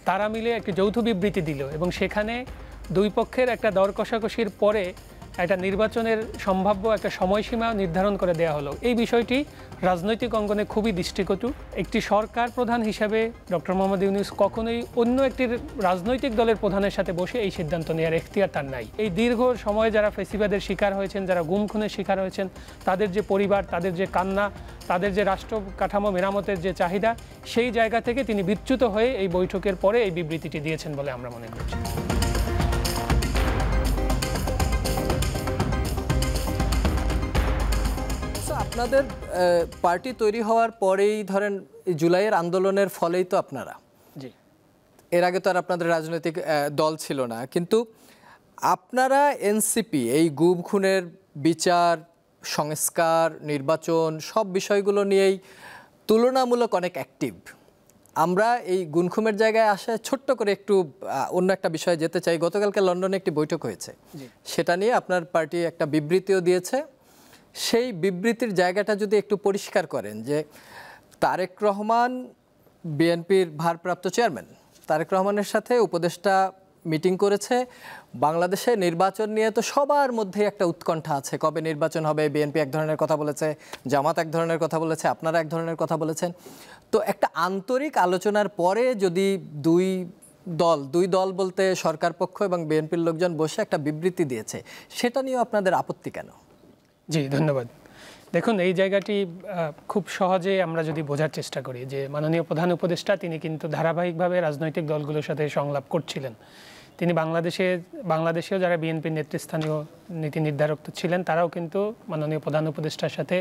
তারা মিলে একটি যৌথ বিবৃতি দিল এবং সেখানে দুই পক্ষের একটা দর কষাকষির পরে একটা নির্বাচনের সম্ভাব্য একটা সময়সীমা নির্ধারণ করে দেওয়া হলো। এই বিষয়টি রাজনৈতিক অঙ্গনে খুবই দৃষ্টিকটু। একটি সরকার প্রধান হিসাবে ডক্টর মোহাম্মদ ইউনূস কখনোই অন্য একটি রাজনৈতিক দলের প্রধানের সাথে বসে এই সিদ্ধান্ত নেওয়ার এখতিয়ার তার নাই। এই দীর্ঘ সময়ে যারা ফ্যাসিবাদের শিকার হয়েছেন, যারা গুম খুনের শিকার হয়েছেন, তাদের যে পরিবার, তাদের যে কান্না, তাদের যে রাষ্ট্র কাঠামো মেরামতের যে চাহিদা, সেই জায়গা থেকে তিনি বিচ্যুত হয়ে এই বৈঠকের পরে এই বিবৃতিটি দিয়েছেন বলে আমরা মনে করছি। আপনাদের পার্টি তৈরি হওয়ার পরেই ধরেন জুলাইয়ের আন্দোলনের ফলেই তো আপনারা, জি, এর আগে তো আর আপনাদের রাজনৈতিক দল ছিল না, কিন্তু আপনারা এনসিপি এই গুম খুনের বিচার, সংস্কার, নির্বাচন সব বিষয়গুলো নিয়েই তুলনামূলক অনেক অ্যাক্টিভ। আমরা এই গুনখুমের জায়গায় আসে ছোট্ট করে একটু অন্য একটা বিষয়ে যেতে চাই। গতকালকে লন্ডনে একটি বৈঠক হয়েছে, সেটা নিয়ে আপনার পার্টি একটা বিবৃতিও দিয়েছে। সেই বিবৃতির জায়গাটা যদি একটু পরিষ্কার করেন যে তারেক রহমান বিএনপির ভারপ্রাপ্ত চেয়ারম্যান, তারেক রহমানের সাথে উপদেষ্টা মিটিং করেছে। বাংলাদেশে নির্বাচন নিয়ে তো সবার মধ্যে একটা উৎকণ্ঠা আছে, কবে নির্বাচন হবে। বিএনপি এক ধরনের কথা বলেছে, জামাত এক ধরনের কথা বলেছে, আপনারা এক ধরনের কথা বলেছেন। তো একটা আন্তরিক আলোচনার পরে যদি দুই দল বলতে সরকার পক্ষ এবং বিএনপির লোকজন বসে একটা বিবৃতি দিয়েছে, সেটা নিয়েও আপনাদের আপত্তি কেন? জি, ধন্যবাদ। দেখুন, এই জায়গাটি খুব সহজে আমরা যদি বোঝার চেষ্টা করি যে মাননীয় প্রধান উপদেষ্টা তিনি কিন্তু ধারাবাহিকভাবে রাজনৈতিক দলগুলোর সাথে সংলাপ করছিলেন। তিনি বাংলাদেশেও যারা বিএনপির নেতৃস্থানীয় নীতি নির্ধারক ছিলেন, তারাও কিন্তু মাননীয় প্রধান উপদেষ্টার সাথে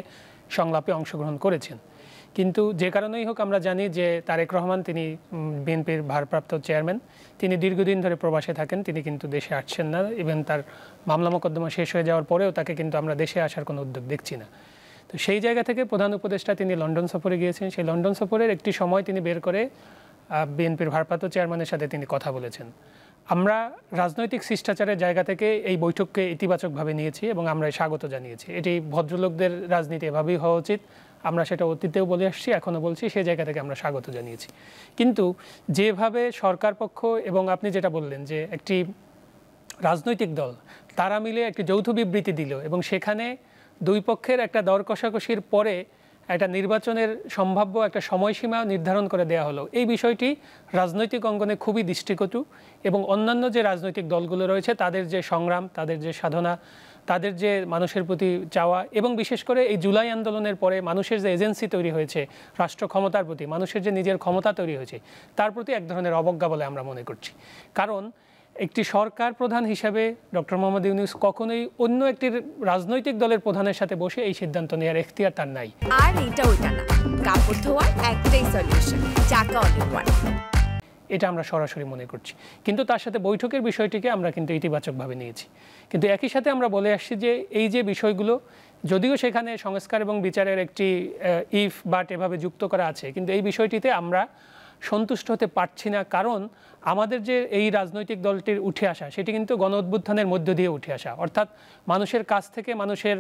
সংলাপে অংশগ্রহণ করেছেন। কিন্তু যে কারণেই হোক আমরা জানি যে তারেক রহমান তিনি বিএনপির ভারপ্রাপ্ত চেয়ারম্যান, তিনি দীর্ঘদিন ধরে প্রবাসে থাকেন, তিনি কিন্তু দেশে আসছেন না। ইভেন তার মামলা মোকদ্দমা শেষ হয়ে যাওয়ার পরেও তাকে কিন্তু আমরা দেশে আসার কোনো উদ্যোগ দেখছি না। তো সেই জায়গা থেকে প্রধান উপদেষ্টা তিনি লন্ডন সফরে গিয়েছেন। সেই লন্ডন সফরের একটি সময় তিনি বের করে বিএনপির ভারপ্রাপ্ত চেয়ারম্যানের সাথে তিনি কথা বলেছেন। আমরা রাজনৈতিক শিষ্টাচারের জায়গা থেকে এই বৈঠককে ইতিবাচকভাবে নিয়েছি এবং আমরা স্বাগত জানিয়েছি। এটি ভদ্রলোকদের রাজনীতি এভাবেই হওয়া উচিত। আমরা সেটা অতীতেও বলে আসছি, এখনও বলছি, সেই জায়গা থেকে আমরা স্বাগত জানিয়েছি। কিন্তু যেভাবে সরকার পক্ষ এবং আপনি যেটা বললেন যে একটি রাজনৈতিক দল তারা মিলে একটি যৌথ বিবৃতি দিল এবং সেখানে দুই পক্ষের একটা দর কষাকষির পরে একটা নির্বাচনের সম্ভাব্য একটা সময়সীমা নির্ধারণ করে দেওয়া হলো। এই বিষয়টি রাজনৈতিক অঙ্গনে খুবই দৃষ্টিকটু এবং অন্যান্য যে রাজনৈতিক দলগুলো রয়েছে তাদের যে সংগ্রাম, তাদের যে সাধনা, তাদের যে মানুষের প্রতি চাওয়া এবং বিশেষ করে এই জুলাই আন্দোলনের পরে মানুষের যে এজেন্সি তৈরি হয়েছে রাষ্ট্র ক্ষমতার প্রতি, মানুষের যে নিজের ক্ষমতা তৈরি হয়েছে, তার প্রতি এক ধরনের অবজ্ঞা বলে আমরা মনে করছি। কারণ একটি সরকার প্রধান হিসাবে ডক্টর মোহাম্মদ ইউনূস কখনোই অন্য একটি রাজনৈতিক দলের প্রধানের সাথে বসে এই সিদ্ধান্ত নেওয়ার এখতিয়ার তার নাই। আর এটা ওইটা না, কাপড় ধোয়ার একটাই সলিউশন, চাকা অল ইন ওয়ান। এটা আমরা সরাসরি মনে করছি। কিন্তু তার সাথে বৈঠকের বিষয়টিকে আমরা কিন্তু ইতিবাচকভাবে নিয়েছি। কিন্তু একই সাথে আমরা বলে আসছি যে এই যে বিষয়গুলো, যদিও সেখানে সংস্কার এবং বিচারের একটি ইফ বাট এভাবে যুক্ত করা আছে, কিন্তু এই বিষয়টিতে আমরা সন্তুষ্ট হতে পারছি না। কারণ আমাদের যে এই রাজনৈতিক দলটির উঠে আসা, সেটি কিন্তু গণ অভ্যুত্থানের মধ্য দিয়ে উঠে আসা, অর্থাৎ মানুষের কাছ থেকে, মানুষের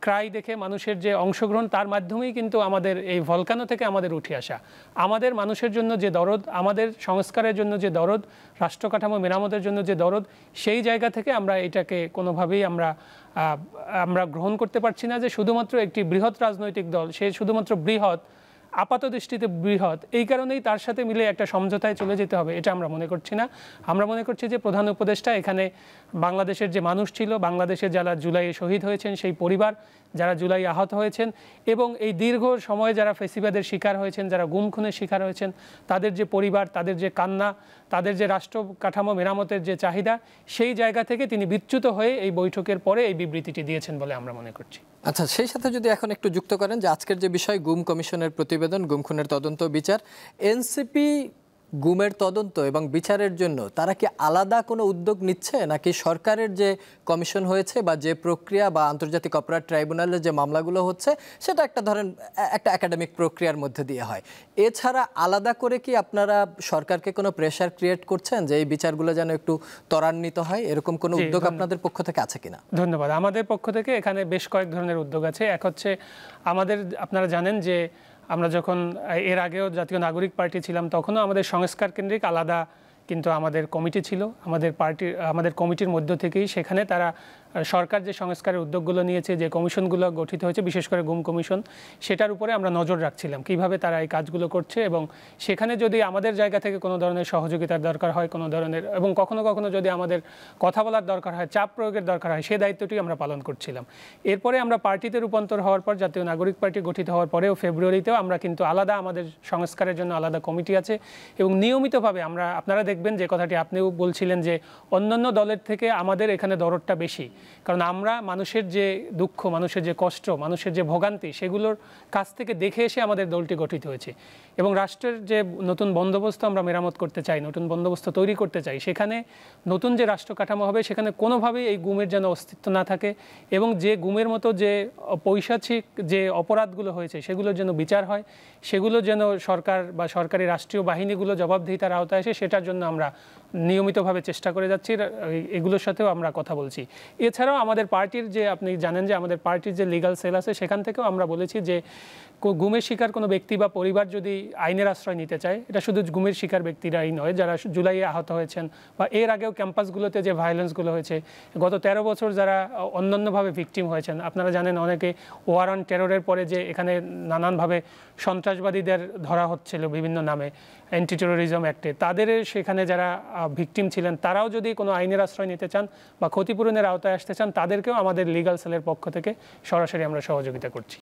ক্রাই দেখে, মানুষের যে অংশগ্রহণ, তার মাধ্যমেই কিন্তু আমাদের এই ভলকানো থেকে আমাদের উঠে আসা। আমাদের মানুষের জন্য যে দরদ, আমাদের সংস্কারের জন্য যে দরদ, রাষ্ট্র কাঠামো মেরামতের জন্য যে দরদ, সেই জায়গা থেকে আমরা এটাকে কোনোভাবেই আমরা গ্রহণ করতে পারছি না যে শুধুমাত্র একটি বৃহৎ রাজনৈতিক দল, সে শুধুমাত্র বৃহৎ, আপাত দৃষ্টিতে বৃহৎ, এই কারণেই তার সাথে মিলে একটা সমঝোতায় চলে যেতে হবে, এটা আমরা মনে করছি না। আমরা মনে করছি যে প্রধান উপদেষ্টা এখানে বাংলাদেশের যে মানুষ ছিল, বাংলাদেশের যারা জুলাইয়ে শহীদ হয়েছেন সেই পরিবার, যারা জুলাই আহত হয়েছেন এবং এই দীর্ঘ সময়ে যারা ফ্যাসিবাদের শিকার হয়েছেন, যারা গুম খুনের শিকার হয়েছেন, তাদের যে পরিবার, তাদের যে কান্না, তাদের যে রাষ্ট্র কাঠামো মেরামতের যে চাহিদা, সেই জায়গা থেকে তিনি বিচ্যুত হয়ে এই বৈঠকের পরে এই বিবৃতিটি দিয়েছেন বলে আমরা মনে করছি। আচ্ছা, সেই সাথে যদি এখন একটু যুক্ত করেন যে আজকের যে বিষয় গুম কমিশনের প্রতিবেদন, গুম খুনের তদন্ত বিচার, এনসিপি গুমের তদন্ত এবং বিচারের জন্য তারা কি আলাদা কোনো উদ্যোগ নিচ্ছে, নাকি সরকারের যে কমিশন হয়েছে বা যে প্রক্রিয়া বা আন্তর্জাতিক অপরাধ ট্রাইব্যুনালের যে মামলাগুলো হচ্ছে সেটা একটা ধরেন একটা একাডেমিক প্রক্রিয়ার মধ্যে দিয়ে হয়, এছাড়া আলাদা করে কি আপনারা সরকারকে কোনো প্রেশার ক্রিয়েট করছেন যে এই বিচারগুলো যেন একটু ত্বরান্বিত হয়, এরকম কোনো উদ্যোগ আপনাদের পক্ষ থেকে আছে কিনা? ধন্যবাদ। আমাদের পক্ষ থেকে এখানে বেশ কয়েক ধরনের উদ্যোগ আছে। এক হচ্ছে আমাদের, আপনারা জানেন যে আমরা যখন এর আগেও জাতীয় নাগরিক পার্টি ছিলাম তখনও আমাদের সংস্কার কেন্দ্রিক আলাদা কিন্তু আমাদের কমিটি ছিল, আমাদের কমিটির মধ্য থেকেই সেখানে তারা সরকার যে সংস্কারের উদ্যোগগুলো নিয়েছে, যে কমিশনগুলো গঠিত হয়েছে, বিশেষ করে গুম কমিশন, সেটার উপরে আমরা নজর রাখছিলাম কিভাবে তারা এই কাজগুলো করছে, এবং সেখানে যদি আমাদের জায়গা থেকে কোনো ধরনের সহযোগিতার দরকার হয়, কোনো ধরনের, এবং কখনো কখনো যদি আমাদের কথা বলার দরকার হয়, চাপ প্রয়োগের দরকার হয়, সেই দায়িত্বটি আমরা পালন করছিলাম। এরপরে আমরা পার্টিতে রূপান্তর হওয়ার পর, জাতীয় নাগরিক পার্টি গঠিত হওয়ার পরেও ফেব্রুয়ারিতেও আমরা কিন্তু আলাদা আমাদের সংস্কারের জন্য আলাদা কমিটি আছে, এবং নিয়মিতভাবে আপনারা দেখবেন যে কথাটি আপনিও বলছিলেন যে অন্যান্য দলের থেকে আমাদের এখানে দরদটা বেশি, কারণ আমরা মানুষের যে দুঃখ, মানুষের যে কষ্ট, মানুষের যে ভোগান্তি, সেগুলোর কাছ থেকে দেখে এসে আমাদের দলটি গঠিত হয়েছে। এবং রাষ্ট্রের যে নতুন বন্দোবস্ত আমরা মেরামত করতে চাই, নতুন বন্দোবস্ত তৈরি করতে চাই, সেখানে নতুন যে রাষ্ট্র কাঠামো হবে সেখানে কোনোভাবেই এই গুমের যেন অস্তিত্ব না থাকে, এবং যে গুমের মতো যে পৈশাচিক যে অপরাধগুলো হয়েছে সেগুলোর যেন বিচার হয়, সেগুলো যেন সরকার বা সরকারি রাষ্ট্রীয় বাহিনীগুলো জবাবদিহিতার আওতায় আসে, সেটার জন্য আমরা নিয়মিতভাবে চেষ্টা করে যাচ্ছি। এগুলোর সাথেও আমরা কথা বলছি। এছাড়াও আমাদের পার্টির যে, আপনি জানেন যে আমাদের পার্টির যে লিগ্যাল সেল আছে, সেখান থেকেও আমরা বলেছি যে গুমের শিকার কোনো ব্যক্তি বা পরিবার যদি আইনের আশ্রয় নিতে চায়, এটা শুধু গুমের শিকার ব্যক্তিরাই নয়, যারা জুলাইয়ে আহত হয়েছেন বা এর আগেও ক্যাম্পাসগুলোতে যে ভায়োলেন্সগুলো হয়েছে, গত 13 বছর যারা অন্যান্যভাবে ভিকটিম হয়েছেন, আপনারা জানেন অনেকে ওয়ার অন টেররের পরে যে এখানে নানানভাবে সন্ত্রাসবাদীদের ধরা হচ্ছিল বিভিন্ন নামে, অ্যান্টি টেরোরিজম অ্যাক্টে, তাদের সেখানে যারা ভিকটিম ছিলেন তারাও যদি কোনো আইনের আশ্রয় নিতে চান বা ক্ষতিপূরণের আওতায় আসতে চান, তাদেরকেও আমাদের লিগ্যাল সেলের পক্ষ থেকে সরাসরি আমরা সহযোগিতা করছি।